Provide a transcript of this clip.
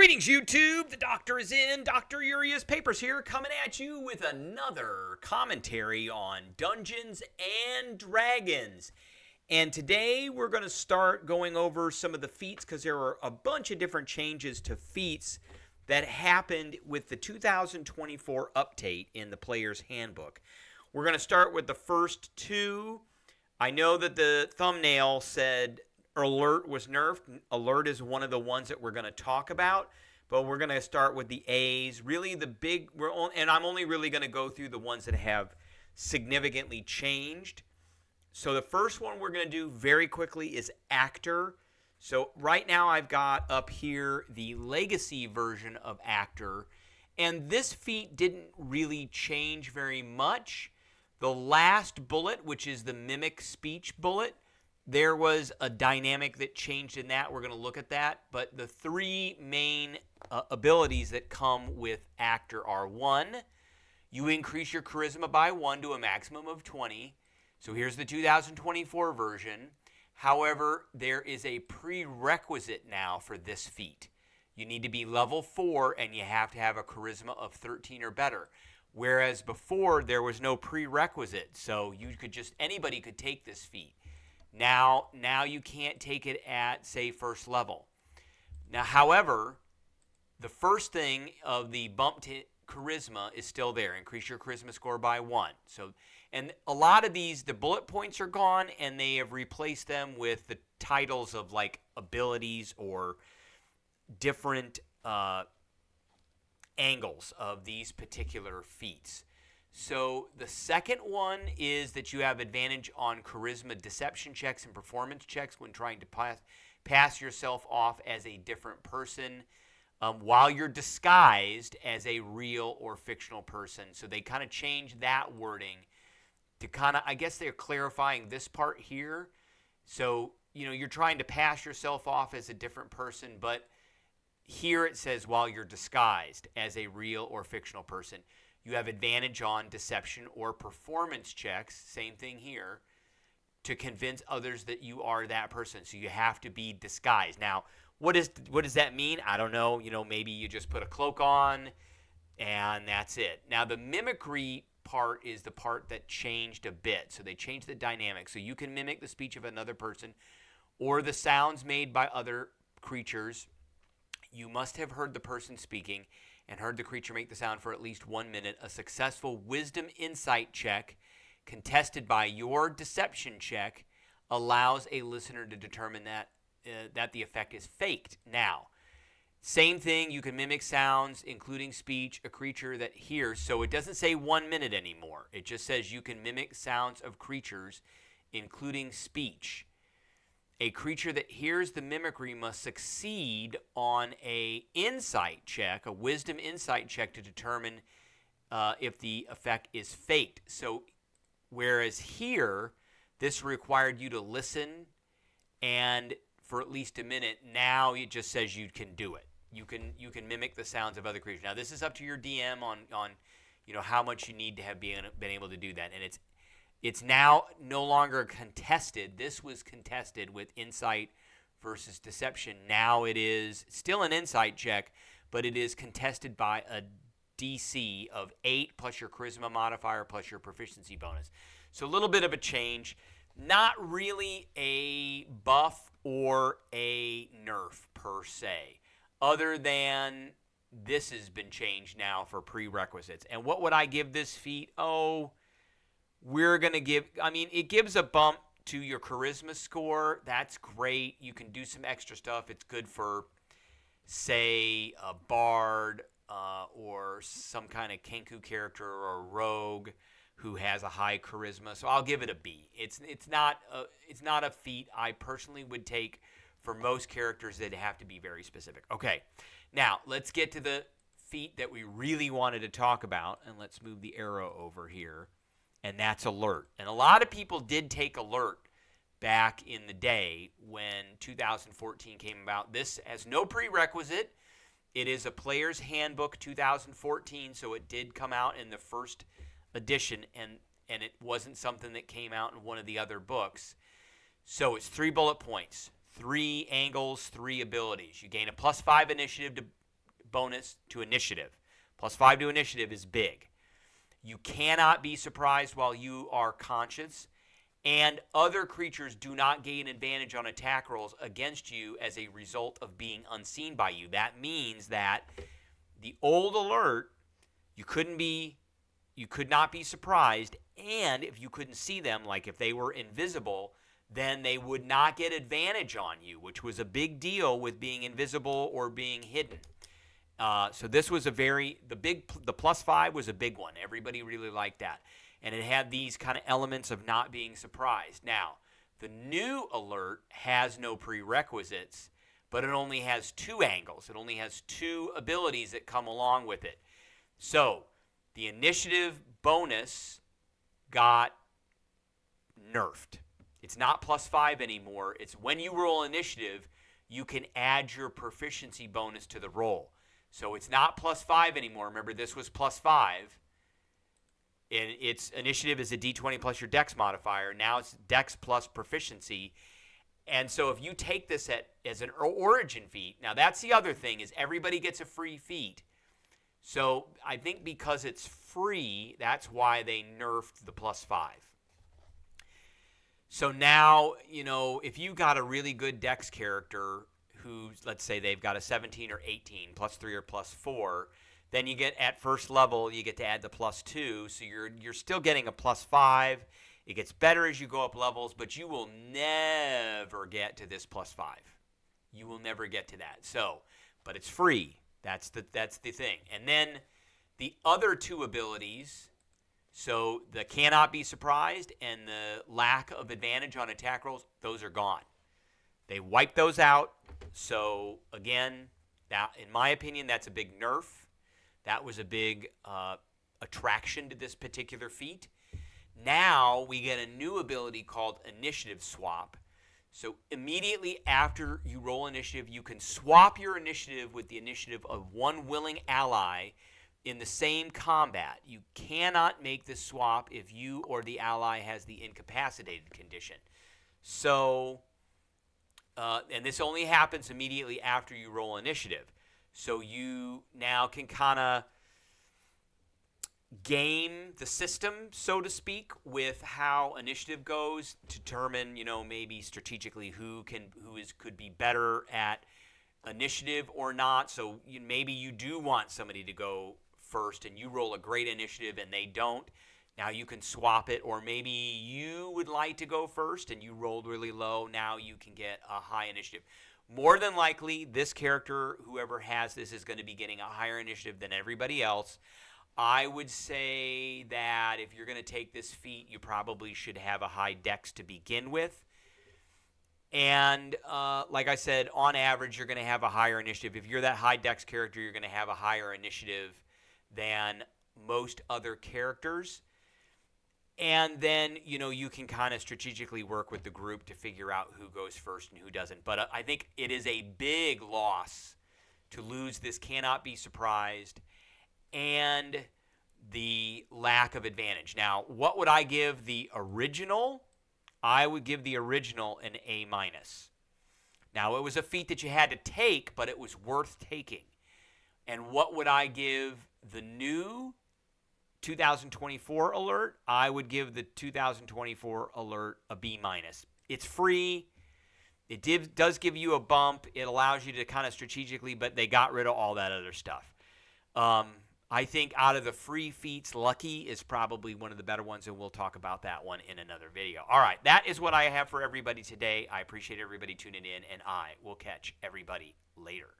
Greetings, YouTube. The doctor is in. Dr. Uria's Papers here, coming at you with another commentary on Dungeons and Dragons. And today we're going to start going over some of the feats because there are a bunch of different changes to feats that happened with the 2024 update in the Player's Handbook. We're going to start with the first two. I know that the thumbnail said Alert was nerfed. Alert is one of the ones that we're going to talk about, but we're going to start with the A's. Really the big, and I'm only really going to go through the ones that have significantly changed. So the first one we're going to do very quickly is Actor. So right now I've got up here the legacy version of Actor, and this feat didn't really change very much. The last bullet, which is the mimic speech bullet, there was a dynamic that changed in that. We're going to look at that. But the three main abilities that come with Actor are: one, you increase your charisma by 1 to a maximum of 20. So here's the 2024 version. However, there is a prerequisite now for this feat. You need to be level 4 and you have to have a charisma of 13 or better. Whereas before there was no prerequisite. So you could just, anybody could take this feat. Now you can't take it at, say, first level. Now, however, the first thing of the bump to charisma is still there. Increase your charisma score by 1. So, and a lot of these, the bullet points are gone, and they have replaced them with the titles of like abilities or different angles of these particular feats. So the second one is that you have advantage on charisma deception checks and performance checks when trying to pass yourself off as a different person while you're disguised as a real or fictional person. So they kind of changed that wording to kind of, I guess they're clarifying this part here. So, you know, you're trying to pass yourself off as a different person, but here it says while you're disguised as a real or fictional person. You have advantage on deception or performance checks, same thing here, to convince others that you are that person. So you have to be disguised. Now, what does that mean? I don't know. You know, maybe you just put a cloak on and that's it. Now, the mimicry part is the part that changed a bit. So they changed the dynamic. So you can mimic the speech of another person or the sounds made by other creatures. You must have heard the person speaking and heard the creature make the sound for at least 1 minute. A successful wisdom insight check contested by your deception check allows a listener to determine that the effect is faked. Now, same thing, you can mimic sounds, including speech, a creature that hears. So it doesn't say 1 minute anymore. It just says you can mimic sounds of creatures, including speech. A creature that hears the mimicry must succeed on a insight check, a wisdom insight check, to determine if the effect is faked. So whereas here, this required you to listen and for at least a minute, now it just says you can do it. You can mimic the sounds of other creatures. Now this is up to your DM on you know how much you need to have been able to do that, and it's now no longer contested. This was contested with insight versus deception. Now it is still an insight check, but it is contested by a DC of 8 plus your charisma modifier plus your proficiency bonus. So a little bit of a change. Not really a buff or a nerf per se, other than this has been changed now for prerequisites. And what would I give this feat? Oh, we're going to give, I mean, it gives a bump to your charisma score. That's great. You can do some extra stuff. It's good for, say, a bard or some kind of Kenku character or a rogue who has a high charisma. So I'll give it a B. It's not a feat I personally would take for most characters that have to be very specific. Okay, now let's get to the feat that we really wanted to talk about, and let's move the arrow over here. And that's Alert. And a lot of people did take Alert back in the day when 2014 came about. This has no prerequisite. It is a Player's Handbook 2014, so it did come out in the first edition, and it wasn't something that came out in one of the other books. So it's 3 bullet points, 3 angles, 3 abilities. You gain a +5 initiative to bonus to initiative. +5 to initiative is big. You cannot be surprised while you are conscious, and other creatures do not gain advantage on attack rolls against you as a result of being unseen by you. That means that the old alert, you could not be surprised, and if you couldn't see them, like if they were invisible, then they would not get advantage on you, which was a big deal with being invisible or being hidden. So this was the +5 was a big one. Everybody really liked that. And it had these kind of elements of not being surprised. Now, the new alert has no prerequisites, but it only has 2 angles. It only has 2 abilities that come along with it. So the initiative bonus got nerfed. It's not +5 anymore. It's when you roll initiative, you can add your proficiency bonus to the roll. So it's not +5 anymore. Remember, this was +5. And its initiative is a d20 plus your dex modifier. Now it's dex plus proficiency. And so if you take this as an origin feat, now that's the other thing, is everybody gets a free feat. So I think because it's free, that's why they nerfed the +5. So now, if you got a really good dex character who, let's say they've got a 17 or 18, +3 or +4, then you get, at first level, you get to add the +2, so you're still getting a +5. It gets better as you go up levels, but you will never get to this +5. You will never get to that. So, but it's free. That's the thing. And then the other 2 abilities, so the cannot be surprised and the lack of advantage on attack rolls, those are gone. They wiped those out. So again, that, in my opinion, that's a big nerf. That was a big attraction to this particular feat. Now we get a new ability called Initiative Swap. So immediately after you roll initiative, you can swap your initiative with the initiative of one willing ally in the same combat. You cannot make this swap if you or the ally has the incapacitated condition. So, and this only happens immediately after you roll initiative. So you now can kind of game the system, so to speak, with how initiative goes, to determine, maybe strategically who could be better at initiative or not. So maybe you do want somebody to go first and you roll a great initiative and they don't. Now you can swap it, or maybe you would like to go first and you rolled really low. Now you can get a high initiative. More than likely, this character, whoever has this, is going to be getting a higher initiative than everybody else. I would say that if you're going to take this feat, you probably should have a high dex to begin with. And like I said, on average, you're going to have a higher initiative. If you're that high dex character, you're going to have a higher initiative than most other characters. And then, you can kind of strategically work with the group to figure out who goes first and who doesn't. But I think it is a big loss to lose this cannot be surprised and the lack of advantage. Now, what would I give the original? I would give the original an A-. Now, it was a feat that you had to take, but it was worth taking. And what would I give the new 2024 alert? I would give the 2024 alert a B-. It's free. It does give you a bump. It allows you to kind of strategically, but they got rid of all that other stuff. I think out of the free feats, Lucky is probably one of the better ones, and we'll talk about that one in another video. All right, that is what I have for everybody today. I appreciate everybody tuning in, and I will catch everybody later.